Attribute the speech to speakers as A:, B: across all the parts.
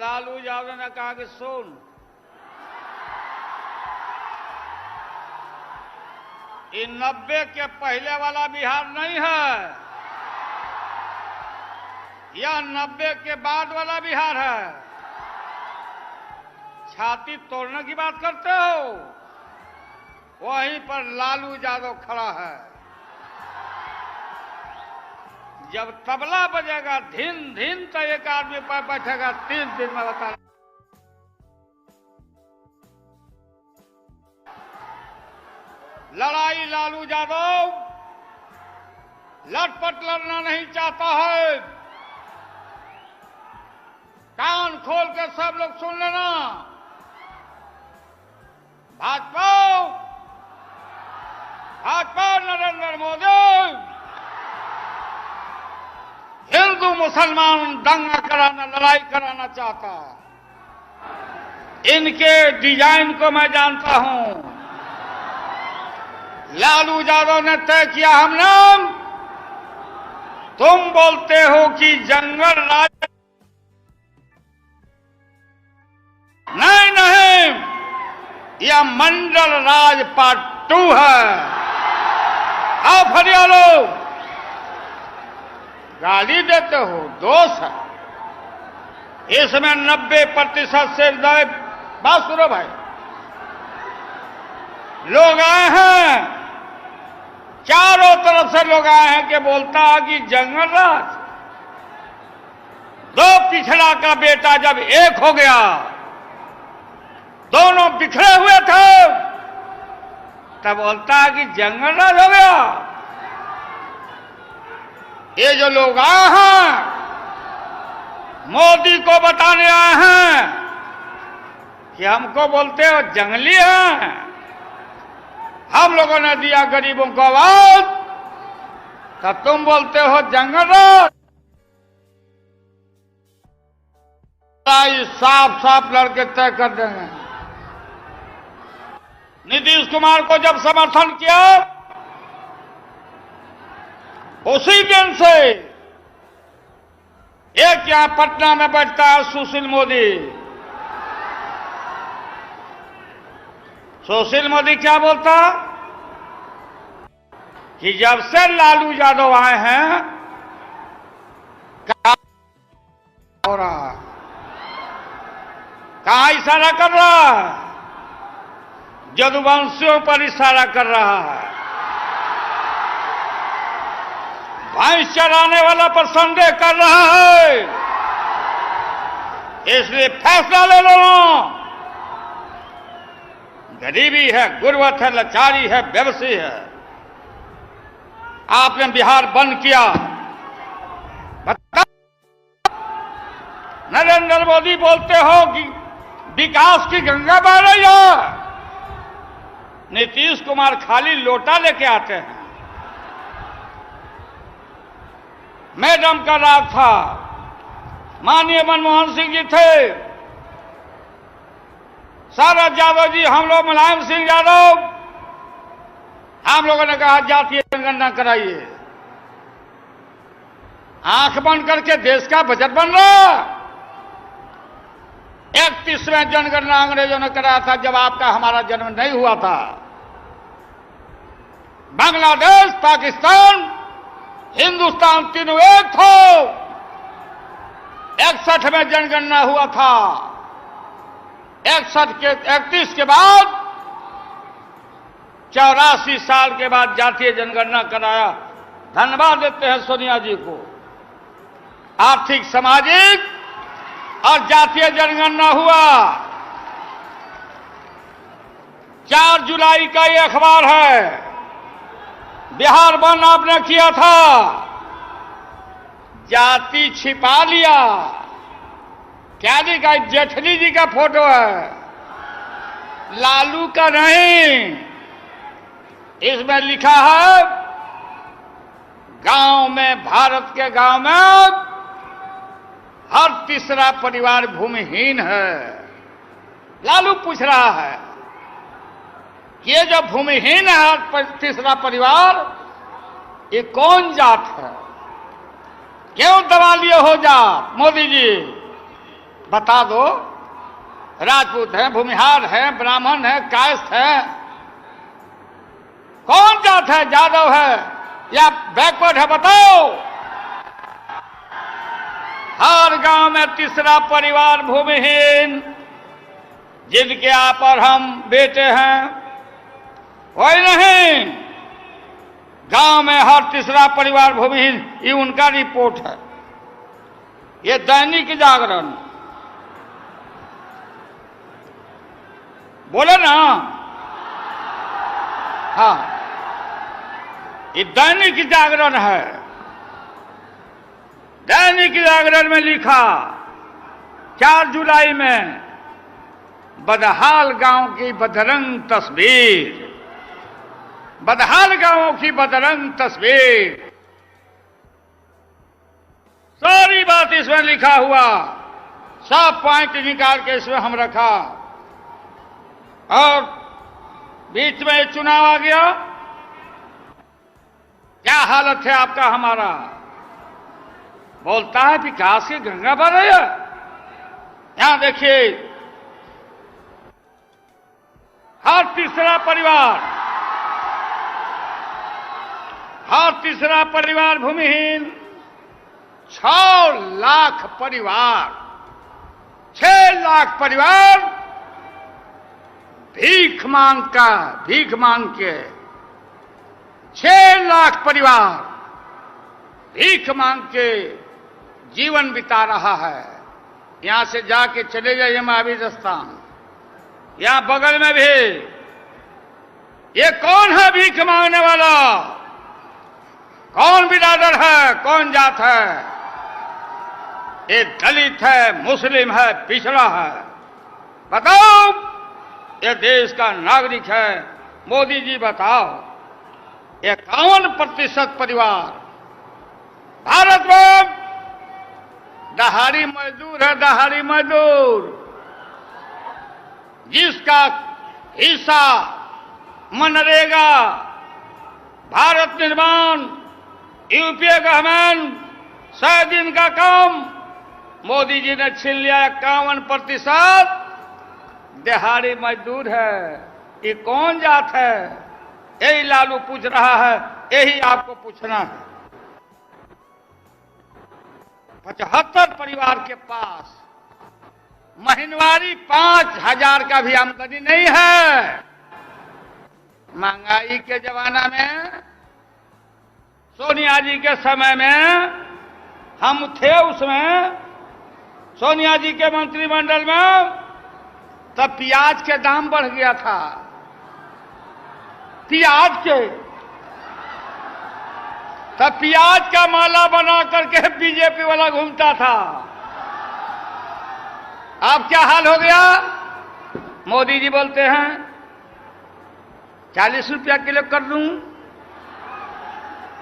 A: लालू यादव ने कहा कि सुन, ये 90 के पहले वाला बिहार नहीं है, यह 90 के बाद वाला बिहार है। छाती तोड़ने की बात करते हो, वहीं पर लालू यादव खड़ा है। जब तबला बजेगा धीन धीन तो एक आदमी पर बैठेगा 30 दिन में। बता, लड़ाई लालू यादव लटपट लड़ना नहीं चाहता है। कान खोल के सब लोग सुन लेना, भाजपा नरेंद्र मोदी हिंदू मुसलमान दंगा कराना, लड़ाई कराना चाहता है। इनके डिजाइन को मैं जानता हूं। लालू यादव ने तय किया, हमने, तुम बोलते हो कि जंगल राज, नहीं नहीं, यह मंडल राज पार्ट 2 है। आओ फरियालो, गाली देते हो, दोष है इसमें। 90% से बात सुनो भाई, लोग आए हैं, चारों तरफ से लोग आए हैं कि बोलता है कि जंगल राज, दो पिछड़ा का बेटा जब एक हो गया, दोनों बिखरे हुए थे, तब बोलता है कि जंगल राज हो गया। ये जो लोग आए हैं, मोदी को बताने आए हैं कि हमको बोलते हो जंगली हैं, हम लोगों ने दिया गरीबों को आवाज, तब तुम बोलते हो जंगल राज। साफ साफ लड़के तय कर देंगे। नीतीश कुमार को जब समर्थन किया, उसी दिन से एक यहां पटना में बैठता है सुशील मोदी। सुशील मोदी क्या बोलता कि जब से लालू यादव आए हैं, क्या हो रहा है, कहां इशारा कर रहा है, यदुवंशियों पर इशारा कर रहा है। भैंस चराने वाला पर संदेह कर रहा है, इसलिए फैसला ले लो। गरीबी है, गुर्बत है, लाचारी है, बेबसी है। आपने बिहार बंद किया, बता, नरेंद्र मोदी बोलते हो कि विकास की गंगा बह रही है, नीतीश कुमार खाली लोटा लेके आते हैं। मैडम का राज था, माननीय मनमोहन सिंह जी थे, शरद यादव जी, हम लोग मुलायम सिंह यादव, हम लोगों ने कहा जातीय जनगणना कराइए। आंख बंद करके देश का बजट बन रहा। 31वें जनगणना अंग्रेजों ने कराया था, जब आपका हमारा जन्म नहीं हुआ था। बांग्लादेश, पाकिस्तान, हिंदुस्तान तीनों एक थे। 61 में जनगणना हुआ था। 31 के बाद 84 साल के बाद जातीय जनगणना कराया। धन्यवाद देते हैं सोनिया जी को। आर्थिक, सामाजिक और जातीय जनगणना हुआ। 4 जुलाई का ये अखबार है। बिहार बंद आपने किया था, जाति छिपा लिया। क्या जी का, जेठनी जी का फोटो है, लालू का नहीं। इसमें लिखा है, गांव में, भारत के गांव में हर तीसरा परिवार भूमिहीन है। लालू पूछ रहा है, ये जो भूमिहीन है तीसरा परिवार, ये कौन जात है? क्यों दबा लिए हो जात? मोदी जी, बता दो। राजपूत हैं, भूमिहार हैं, ब्राह्मण हैं, कायस्थ हैं, कौन जात है? यादव है या बैकवर्ड है? बताओ। हर गांव में तीसरा परिवार भूमिहीन, जिनके आप और हम बेटे हैं, वही नहीं, गांव में हर तीसरा परिवार भूमिहीन, ये उनका रिपोर्ट है। ये दैनिक जागरण बोले ना, हाँ, ये दैनिक जागरण है। दैनिक जागरण में लिखा 4 जुलाई में, बदहाल गांव की बदरंग तस्वीर, बदहाल गांवों की बदरंग तस्वीर, सारी बात इसमें लिखा हुआ, सब पॉइंट निकाल के इसमें हम रखा। और बीच में चुनाव आ गया, क्या हालत है आपका हमारा? बोलता है विकास की गंगा बह रही है। यहां देखिए, हर तीसरा परिवार भूमिहीन, 6 लाख परिवार, 6 लाख परिवार भीख मांग के 6 लाख परिवार भीख मांग के जीवन बिता रहा है। यहां से जाके चले जाइए महावीर स्थान, यहां बगल में भी। ये कौन है भीख मांगने वाला? कौन बिरादर है? कौन जात है? ये दलित है, मुस्लिम है, पिछड़ा है? बताओ। ये देश का नागरिक है। मोदी जी बताओ, 51% परिवार भारत में दहाड़ी मजदूर है, दहाड़ी मजदूर, जिसका हिस्सा मनरेगा, भारत निर्माण, यूपीए गवर्नमेंट, 100 दिन का काम, मोदी जी ने छीन लिया। 51% दिहाड़ी मजदूर है। ये कौन जात है? यही लालू पूछ रहा है, यही आपको पूछना है। 75 परिवार के पास महीनवारी 5,000 का भी आमदनी नहीं है। महंगाई के जमाना में, सोनिया जी के समय में हम थे, उसमें सोनिया जी के मंत्रिमंडल में, तब प्याज के दाम बढ़ गया था। प्याज के, तब प्याज का माला बना करके बीजेपी वाला घूमता था। अब क्या हाल हो गया? मोदी जी बोलते हैं 40 रुपया किलो कर दूं,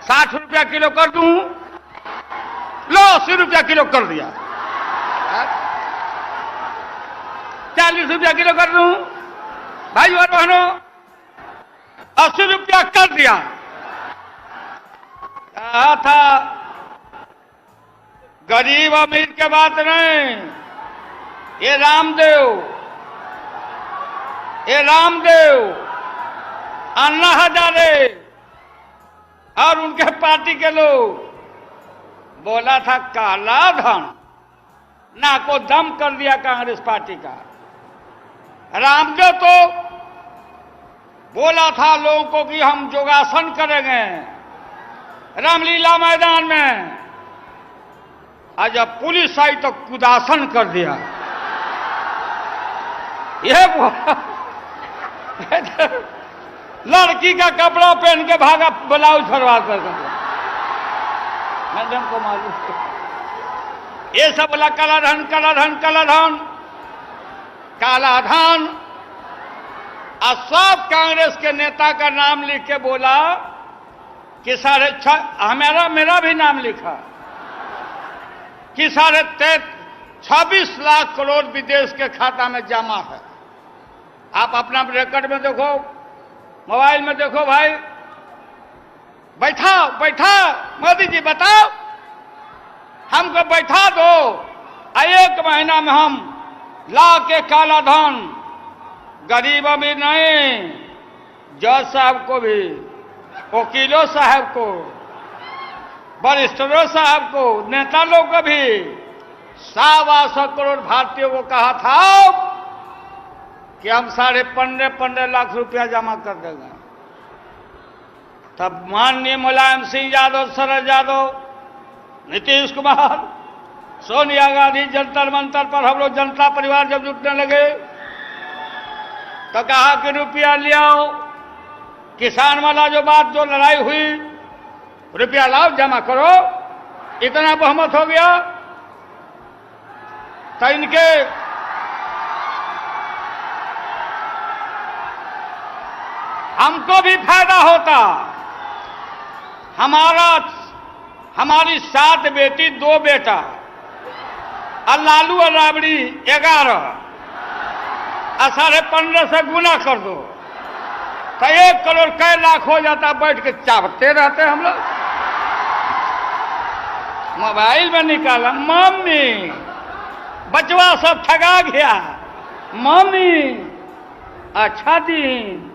A: 60 रुपया किलो कर दूं, लो 80 रुपया किलो कर दिया। 40 रुपया किलो कर दूं, भाई और बहनों, 80 रुपया कर दिया। कहा था गरीब अमीर के बात नहीं, ये रामदेव, अन्ना हजारे और उनके पार्टी के लोग, बोला था काला धन, ना को दम कर दिया कांग्रेस पार्टी का। रामदेव तो बोला था लोगों को कि हम योगासन करेंगे रामलीला मैदान में, आज जब पुलिस आई तो कुदासन कर दिया। यह लड़की का कपड़ा पहन के भागा, ब्लाउज फरवा कर मैडम को मालूम। ये सब बोला काला धन, काला धन, काला धन, काला धन। और सब कांग्रेस के नेता का नाम लिख के बोला कि मेरा भी नाम लिखा कि 26 लाख करोड़ विदेश के खाता में जमा है। आप अपना रिकॉर्ड में देखो, मोबाइल में देखो भाई। बैठाओ मोदी जी, बताओ, हमको बैठा दो एक महीना में हम ला के काला धन गरीब भी नहीं, जज साहब को भी, वकीलों साहब को, वरिष्ठों साहब को, नेता लोग को भी 125 करोड़ भारतीयों को कहा था कि हम 15.5 लाख रुपया जमा कर देंगे। तब माननीय मुलायम सिंह यादव, शरद यादव, नीतीश कुमार, सोनिया गांधी जंतर मंतर पर हम लोग जनता परिवार जब जुटने लगे तो कहा कि रुपया ले आओ, किसान वाला जो बात, जो लड़ाई हुई, रुपया लाओ जमा करो, इतना बहुमत हो गया तो इनके हमको भी फायदा होता। हमारी 7 बेटी 2 बेटा और लालू और राबड़ी 11 और 15.5 से गुना कर दो तो 1 करोड़ कै लाख हो जाता। बैठ के चावते रहते हम लोग। मोबाइल में निकाला, मम्मी बचवा सब ठगा गया, मम्मी अच्छा दिन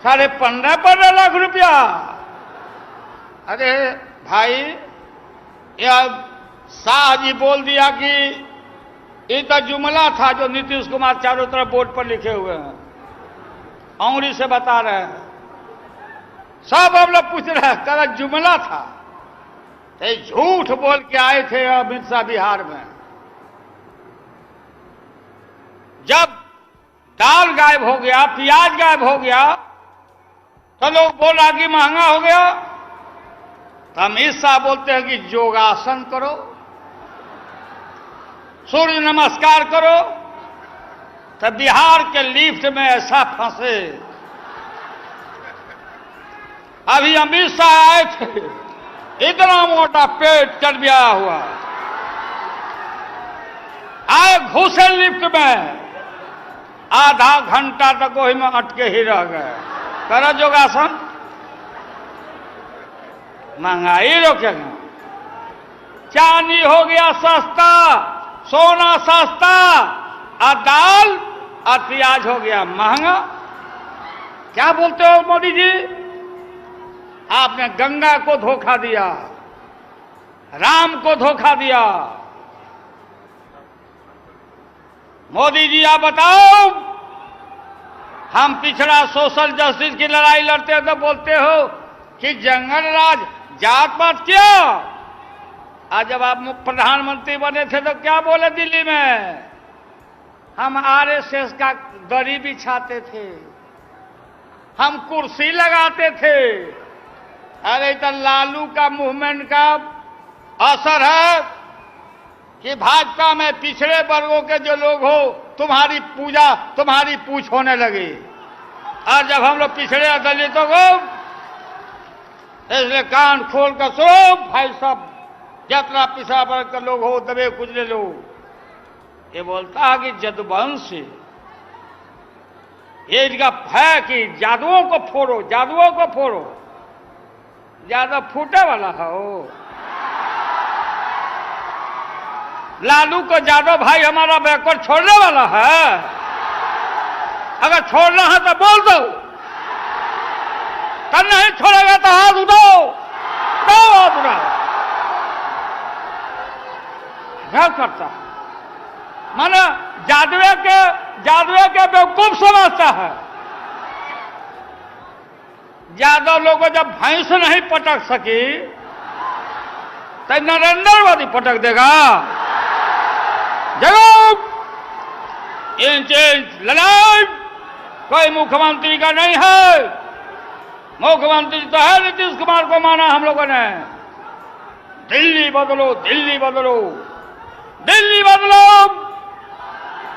A: 15.5 लाख रुपया। अरे भाई, यह शाह जी बोल दिया कि ये तो जुमला था जो नीतीश कुमार चारों तरफ बोर्ड पर लिखे हुए हैं, अंगुली से बता रहे हैं। सब हम लोग पूछ रहे हैं, कल जुमला था, तो झूठ बोल के आए थे अमित शाह बिहार में। जब दाल गायब हो गया, प्याज गायब हो गया, तो लोग बोल रहा कि महंगा हो गया। तो अमित शाह बोलते हैं कि योगासन करो, सूर्य नमस्कार करो। तो बिहार के लिफ्ट में ऐसा फंसे। अभी अमित शाह आए थे, इतना मोटा पेट चर्बिया हुआ, आए घुसे लिफ्ट में, आधा घंटा तक वही में अटके ही रह गए। करो योगासन, महंगाई रोकेगा। चांदी हो गया सस्ता, सोना सस्ता, और दाल और प्याज हो गया महंगा। क्या बोलते हो मोदी जी? आपने गंगा को धोखा दिया, राम को धोखा दिया। मोदी जी आप बताओ, हम पिछड़ा सोशल जस्टिस की लड़ाई लड़ते तो बोलते हो कि जंगल राज, जात पात क्या। आज जब आप प्रधानमंत्री बने थे तो क्या बोले दिल्ली में? हम आरएसएस का दरी बिछाते थे, हम कुर्सी लगाते थे। अरे तो लालू का मूवमेंट का असर है कि भाजपा में पिछड़े वर्गों के जो लोग हो, तुम्हारी पूजा, तुम्हारी पूछ होने लगी। और जब हम लोग पिछड़े दलितों को, इसलिए कान खोल कर सुनो भाई साहब, जितना पिछड़ा वर्ग के लोग हो, दबे कुचले लोग, ये बोलता है कि जदुवंश, ये इसका है कि जादुओं को फोड़ो, जादुओं को फोड़ो। जादू फूटे वाला हो। लालू को जादव भाई हमारा बैकवर्ड छोड़ने वाला है। अगर छोड़ना है तो बोल दो, तब नहीं छोड़ेगा तो हाथ उठाओ, हाथ उठाओ। क्या करता माना जादुए के बेवकूफ समझता है। यादव लोगों जब भैंस नहीं पटक सकी तो नरेंद्र मोदी पटक देगा। जवाब इंच लड़ाई कोई मुख्यमंत्री का नहीं है। मुख्यमंत्री तो है नीतीश कुमार को माना हम लोगों ने। दिल्ली बदलो, दिल्ली बदलो, दिल्ली बदलो,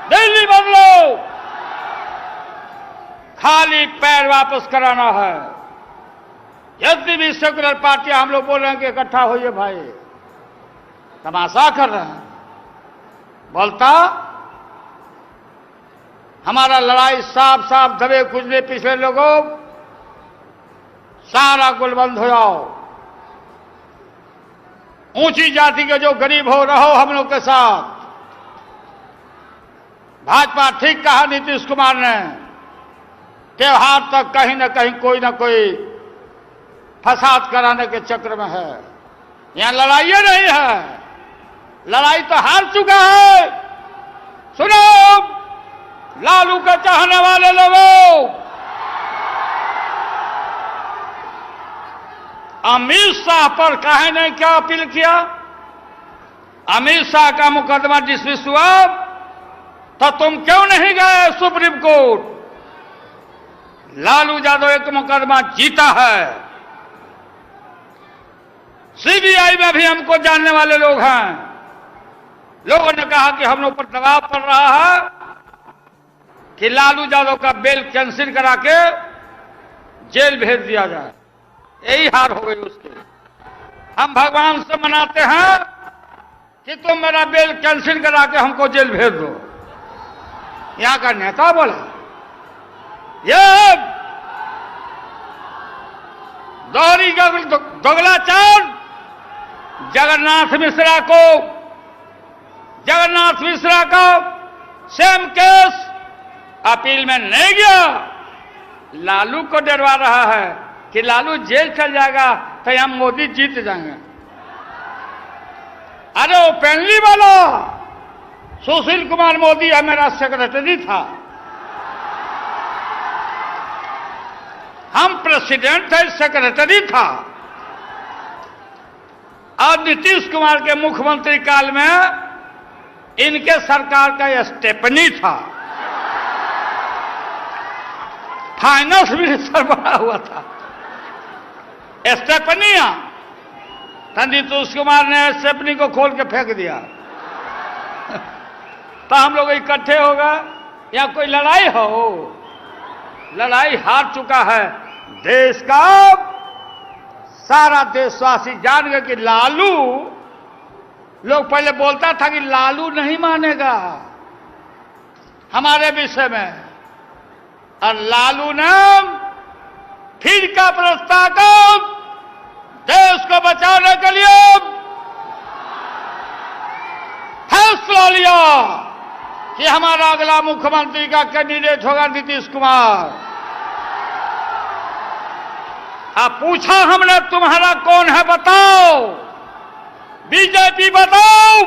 A: दिल्ली बदलो। खाली पैर वापस कराना है। यदि भी सेकुलर पार्टियां हम लोग बोल रहे हैं कि इकट्ठा होइए भाई, तमाशा कर रहे हैं। बोलता हमारा लड़ाई साफ साफ दबे कुचले पिछले लोगों, सारा गुलबंद हो जाओ। ऊंची जाति के जो गरीब हो, रहो हम लोग के साथ। भाजपा ठीक कहा नीतीश कुमार ने, त्योहार तक कहीं ना कहीं कोई ना कोई फसाद कराने के चक्र में है। यहां लड़ाई नहीं है, लड़ाई तो हार चुका है। सुनो लालू के चाहने वाले लोगों, अमित शाह पर काहे ने क्या अपील किया? अमित शाह का मुकदमा डिसमिस हुआ तो तुम क्यों नहीं गए सुप्रीम कोर्ट? लालू यादव एक मुकदमा जीता है। सीबीआई में भी हमको जानने वाले लोग हैं। लोगों ने कहा कि हम लोग पर दबाव पड़ रहा है कि लालू यादव का बेल कैंसिल करा के जेल भेज दिया जाए। यही हार हो गई उसकी। हम भगवान से मनाते हैं कि तुम मेरा बेल कैंसिल करा के हमको जेल भेज दो। यहां का नेता बोला, ये दोहरी दोगलाचार जगन्नाथ मिश्रा को सेम केस अपील में नहीं गया। लालू को डरवा रहा है कि लालू जेल चल जाएगा तो हम मोदी जीत जाएंगे। अरे ओपनली बोलो, सुशील कुमार मोदी है मेरा सेक्रेटरी था, हम प्रेसिडेंट थे, सेक्रेटरी था। और नीतीश कुमार के मुख्यमंत्री काल में इनके सरकार का स्टेपनी था, फाइनेंस मिनिस्टर बना हुआ था स्टेपनिया। नीतीश कुमार ने स्टेपनी को खोल के फेंक दिया तो हम लोग इकट्ठे हो गए। या कोई लड़ाई हो? लड़ाई हार चुका है देश का। सारा देशवासी जान गए कि लालू, लोग पहले बोलता था कि लालू नहीं मानेगा हमारे विषय में, और लालू ने फिर का प्रस्ताव देश को बचाने के लिए फैसला लिया कि हमारा अगला मुख्यमंत्री का कैंडिडेट होगा नीतीश कुमार। अब पूछा हमने तुम्हारा कौन है बताओ, बीजेपी बताओ,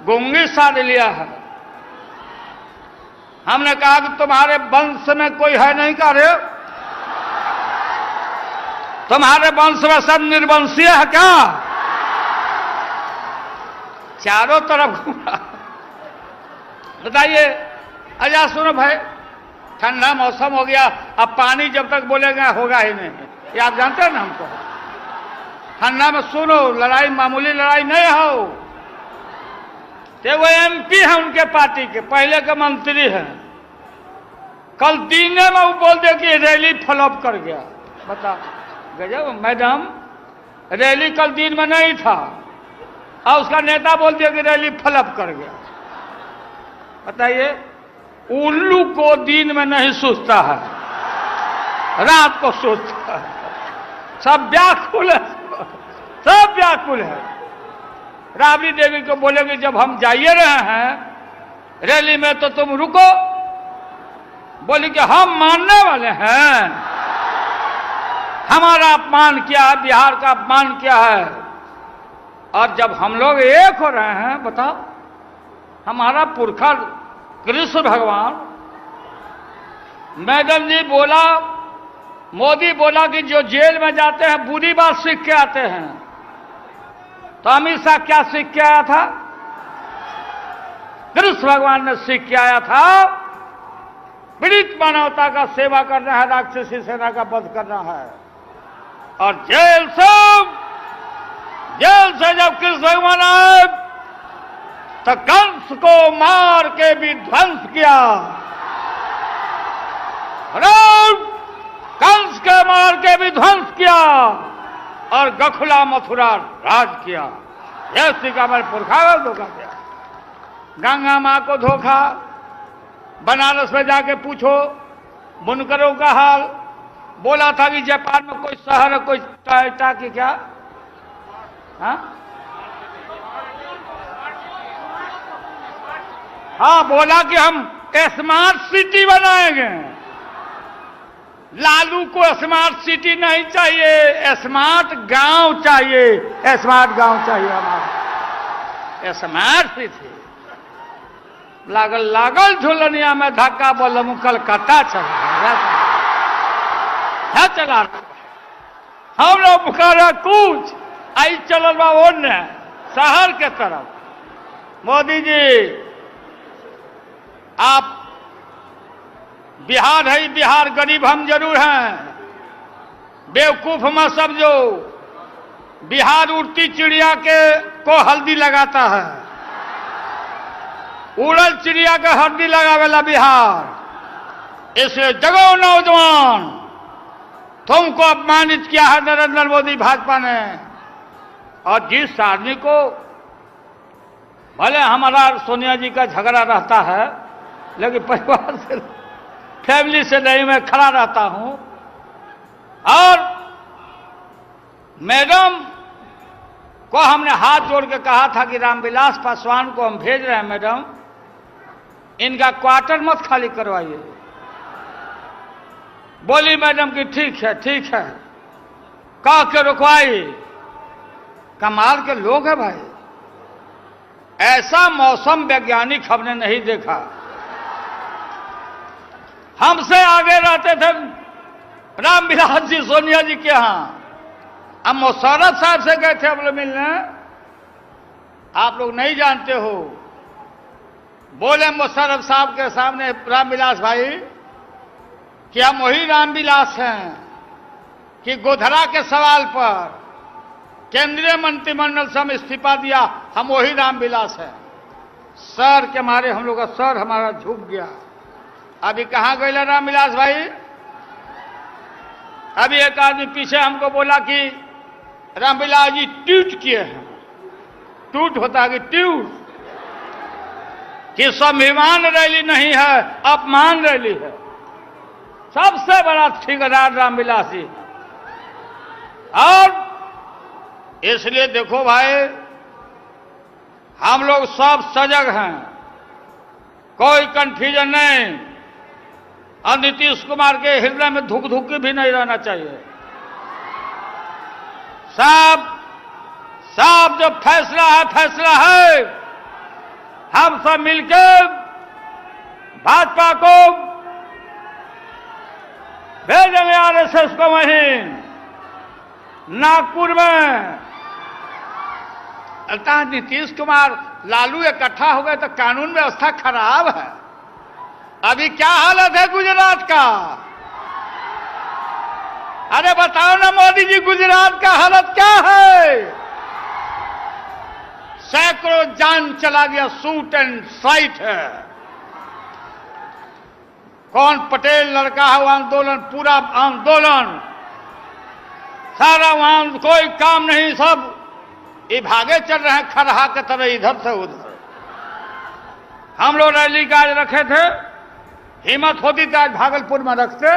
A: गुंगी साध लिया है। हमने कहा कि तुम्हारे वंश में कोई है नहीं का रे? तुम्हारे वंश में सब निर्वंशीय है क्या? चारों तरफ घूमा। बताइए। अच्छा सुनो भाई, ठंडा मौसम हो गया, अब पानी जब तक बोलेगा होगा ही नहीं। ये आप जानते हैं ना हमको। ठंडा में सुनो, लड़ाई मामूली लड़ाई नहीं हो। तो वो एमपी है उनके पार्टी के, पहले के मंत्री हैं। कल दिन में वो बोल दे कि रैली फ्लॉप कर गया। बता गजब मैडम, रैली कल दिन में नहीं था और उसका नेता बोल दिया कि रैली फ्लॉप कर गया। बताइए, उल्लू को दिन में नहीं सोचता है, रात को सोचता है। सब व्याकुल है, सब व्याकुल है। राबड़ी देवी को बोलेंगे जब हम जाइए रहे हैं रैली में तो तुम रुको। बोली कि हम मानने वाले हैं, हमारा अपमान किया है, बिहार का अपमान किया है। और जब हम लोग एक हो रहे हैं, बताओ, हमारा पुरखा कृष्ण भगवान, मैडम जी बोला, मोदी बोला कि जो जेल में जाते हैं बुरी बात सीख के आते हैं। तो अमित शाह क्या सीख के आया था? कृष्ण भगवान ने सीख के आया था, पीड़ित मानवता का सेवा करना है, राक्षसी सेना का वध करना है। और जेल से जब कृष्ण भगवान आए तो कंस को मार के भी ध्वंस किया। कंस के मार के भी ध्वंस किया और गखुला मथुरा राज किया। यह सीखा मेरे पुरखा धोखा दिया। गंगा मां को धोखा, बनारस में जाके पूछो बुनकरों का हाल। बोला था कि जापान में कोई शहर है, कोई टाकी क्या हाँ हाँ, बोला कि हम स्मार्ट सिटी बनाएंगे। लालू को स्मार्ट सिटी नहीं चाहिए, स्मार्ट गांव चाहिए, स्मार्ट गांव चाहिए हमारा, स्मार्ट सिटी। लागल लागल झुलनिया में धक्का बोल कलकत्ता चला हम लोग मुकारा कुछ आई चल बा ओने शहर के तरफ। मोदी जी आप बिहार है, बिहार गरीब हम जरूर हैं, बेवकूफ मत समझो। बिहार उड़ती चिड़िया के को हल्दी लगाता है, उड़ल चिड़िया के हल्दी लगावेला बिहार। इसलिए जगो नौजवान, तुमको अपमानित किया है नरेंद्र मोदी भाजपा ने। और जिस आदमी को, भले हमारा सोनिया जी का झगड़ा रहता है, लेकिन परिवार से, फैमिली से नहीं, मैं खड़ा रहता हूं। और मैडम को हमने हाथ जोड़ के कहा था कि रामविलास पासवान को हम भेज रहे हैं मैडम, इनका क्वार्टर मत खाली करवाइए। बोली मैडम कि ठीक है ठीक है, कह के रुकवाई। कमाल के लोग हैं भाई, ऐसा मौसम वैज्ञानिक हमने नहीं देखा। हमसे आगे रहते थे रामविलास जी सोनिया जी के यहां, अब मुशर्रफ साहब से गए थे हम लोग मिलने। आप लोग नहीं जानते हो, बोले मुशर्रफ साहब के सामने रामविलास भाई कि हम वही रामविलास हैं कि गोधरा के सवाल पर केंद्रीय मंत्रिमंडल से हम इस्तीफा दिया, हम वही रामविलास हैं। सर के मारे हम लोग का सर हमारा झुक गया। अभी कहां गए रामविलास भाई? अभी एक आदमी पीछे हमको बोला कि रामविलास जी ट्वीट किए हैं। ट्वीट होता है कि ट्वीट, कि स्वाभिमान रैली नहीं है, अपमान रैली है। सबसे बड़ा ठिकादार रामविलास जी। और इसलिए देखो भाई, हम लोग सब सजग हैं, कोई कंफ्यूजन नहीं। और नीतीश कुमार के हृदय में धुक धुकी भी नहीं रहना चाहिए। सब जो फैसला है, हम सब मिलकर भाजपा को भेजेंगे आरएसएस को वहीं नागपुर में। अर्थात नीतीश कुमार लालू इकट्ठा हो गए तो कानून व्यवस्था खराब है। अभी क्या हालत है गुजरात का? अरे बताओ ना मोदी जी, गुजरात का हालत क्या है? सैकड़ों जान चला गया, शूट एंड साइट है। कौन पटेल लड़का है वो आंदोलन, पूरा आंदोलन, सारा वहां कोई काम नहीं, सब ये भागे चल रहे हैं खरहा के तरह इधर से उधर। हम लोग रैली का आज रखे थे, हिम्मत होती तो आज भागलपुर में रखते।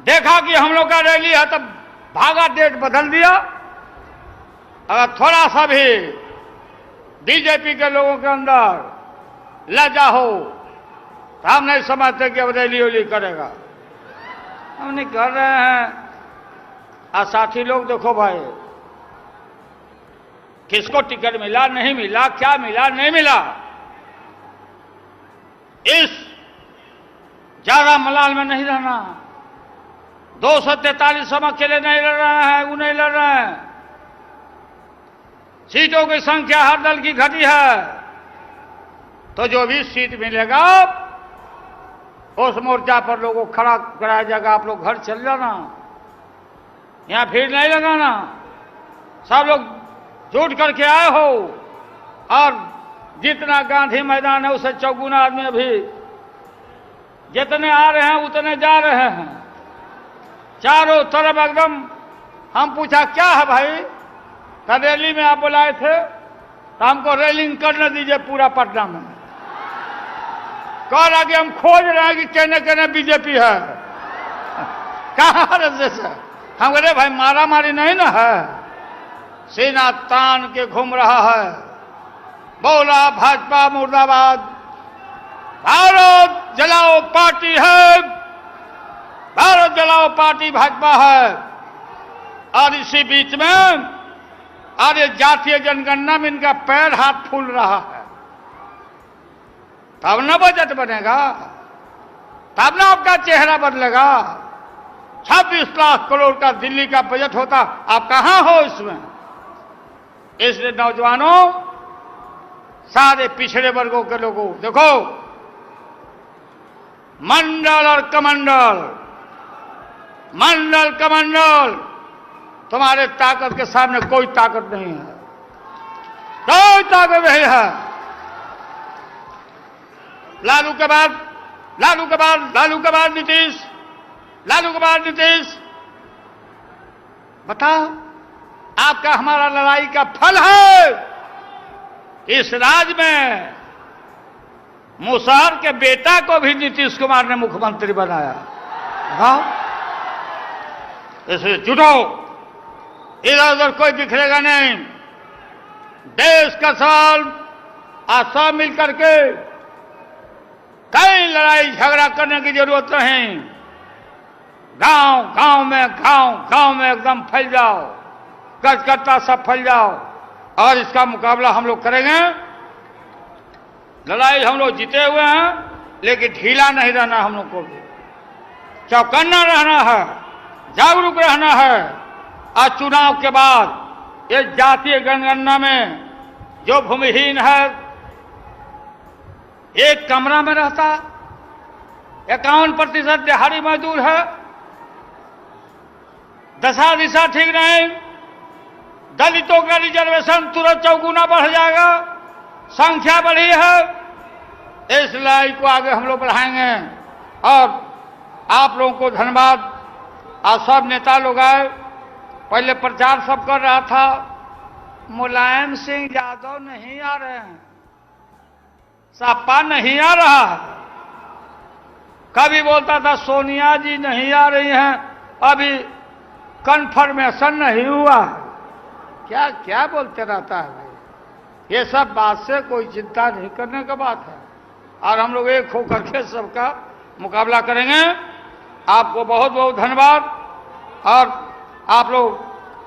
A: देखा कि हम लोग का रैली है तब भागा, डेट बदल दिया। अगर थोड़ा सा भी बीजेपी के लोगों के अंदर लज्जा हो तो हम नहीं समझते कि अब रैली वैली करेगा। हम नहीं कर रहे हैं। और साथी लोग देखो भाई, किसको टिकट मिला नहीं मिला, क्या मिला नहीं मिला, इस ज्यादा मलाल में नहीं रहना। 243 हम अकेले नहीं लड़ रहे हैं, वो नहीं लड़ रहे हैं। सीटों की संख्या हर दल की घटी है, तो जो भी सीट मिलेगा उस मोर्चा पर लोगों को खड़ा कराया जाएगा। आप लोग घर चल जाना, यहां भीड़ नहीं लगाना। सब लोग जुट करके आए हो, और जितना गांधी मैदान है उसे चौगुना आदमी अभी जितने आ रहे हैं उतने जा रहे हैं। चारों तरफ एकदम। हम पूछा क्या है भाई, तो रैली में आप बुलाए थे तो हमको रैलिंग करने दीजिए पूरा पटना में। कह रहा कि हम खोज रहे हैं कि कहने कहने बीजेपी है। कहाँ जैसे हम कह रहे भाई मारा मारी नहीं ना है, सीना तान के घूम रहा है, बोला भाजपा मुर्दाबाद, भारत जलाओ पार्टी है, भारत जलाओ पार्टी भाजपा है। और इसी बीच में और ये जातीय जनगणना में इनका पैर हाथ फूल रहा है, तब ना बजट बनेगा, तब ना आपका चेहरा बदलेगा। 26 लाख करोड़ का दिल्ली का बजट होता, आप कहां हो इसमें? इसलिए नौजवानों, सारे पिछड़े वर्गों के लोगों, देखो मंडल और कमंडल, मंडल कमंडल, तुम्हारे ताकत के सामने कोई ताकत नहीं है, कोई ताकत नहीं है। लालू के बाद नीतीश, लालू के बाद नीतीश। बताओ, आपका हमारा लड़ाई का फल है। इस राज्य में मुसहर के बेटा को भी नीतीश कुमार ने मुख्यमंत्री बनाया। हाँ, इसलिए जुटो, इधर उधर कोई बिखरेगा नहीं। देश का सवाल आज सब मिल करके, कई लड़ाई झगड़ा करने की जरूरत नहीं। गांव में एकदम फैल जाओ, गजकर्ता सब फैल जाओ और इसका मुकाबला हम लोग करेंगे। लड़ाई हम लोग जीते हुए हैं, लेकिन ढीला नहीं रहना, हम लोग को भी चौकन्ना रहना है, जागरूक रहना है। और चुनाव के बाद ये जातीय जनगणना में जो भूमिहीन है, एक कमरा में रहता, 51% दिहाड़ी मजदूर है, दशा दिशा ठीक नहीं, दलितों का रिजर्वेशन तुरंत चौगुना बढ़ जाएगा, संख्या बढ़ी है। इस लड़ाई को आगे हम लोग बढ़ाएंगे। और आप लोगों को धन्यवाद। आज सब नेता लोग आए, पहले प्रचार सब कर रहा था, मुलायम सिंह यादव नहीं आ रहे हैं, सपा नहीं आ रहा, कभी बोलता था सोनिया जी नहीं आ रही हैं, अभी कन्फर्मेशन नहीं हुआ। क्या क्या बोलते रहता है भाई, ये सब बात से कोई चिंता नहीं करने का बात है। और हम लोग एक होकर के सबका मुकाबला करेंगे। आपको बहुत बहुत धन्यवाद। और आप लोग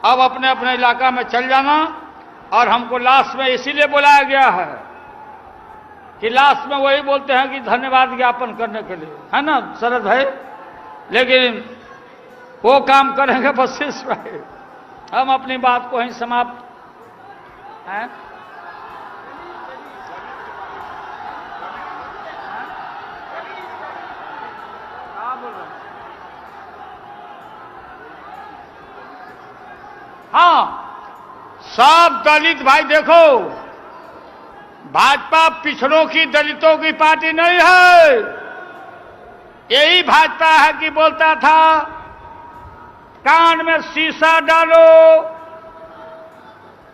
A: अब अपने अपने इलाका में चल जाना। और हमको लास्ट में इसीलिए बुलाया गया है कि लास्ट में वही बोलते हैं कि धन्यवाद ज्ञापन करने के लिए, है ना शरद भाई? लेकिन वो काम करेंगे बस इस भाई, हम अपनी बात को ही समाप्त है। हाँ, सब दलित भाई देखो, भाजपा पिछड़ों की, दलितों की पार्टी नहीं है। यही भाजपा है कि बोलता था कान में शीशा डालो,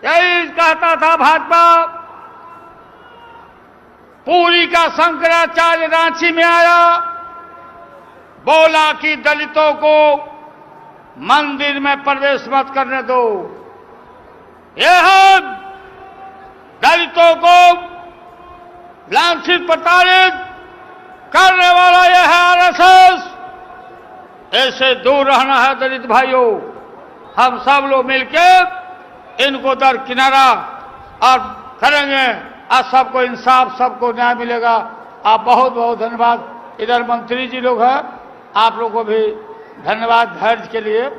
A: यही कहता था भाजपा। पूरी का शंकराचार्य रांची में आया, बोला कि दलितों को मंदिर में प्रवेश मत करने दो। यह दलितों को लांछित प्रताड़ित करने वाला यह है आरएसएस। ऐसे दूर रहना है दलित भाइयों। हम सब लोग मिलकर इनको दरकिनारा और करेंगे, आज सबको इंसाफ, सबको न्याय मिलेगा। आप बहुत बहुत धन्यवाद। इधर मंत्री जी लोग हैं, आप लोगों को भी धन्यवाद धैर्य के लिए।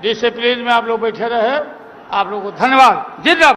A: डिसिप्लिन में आप लोग बैठे रहे, आप लोगों को धन्यवाद। जिंदाबाद।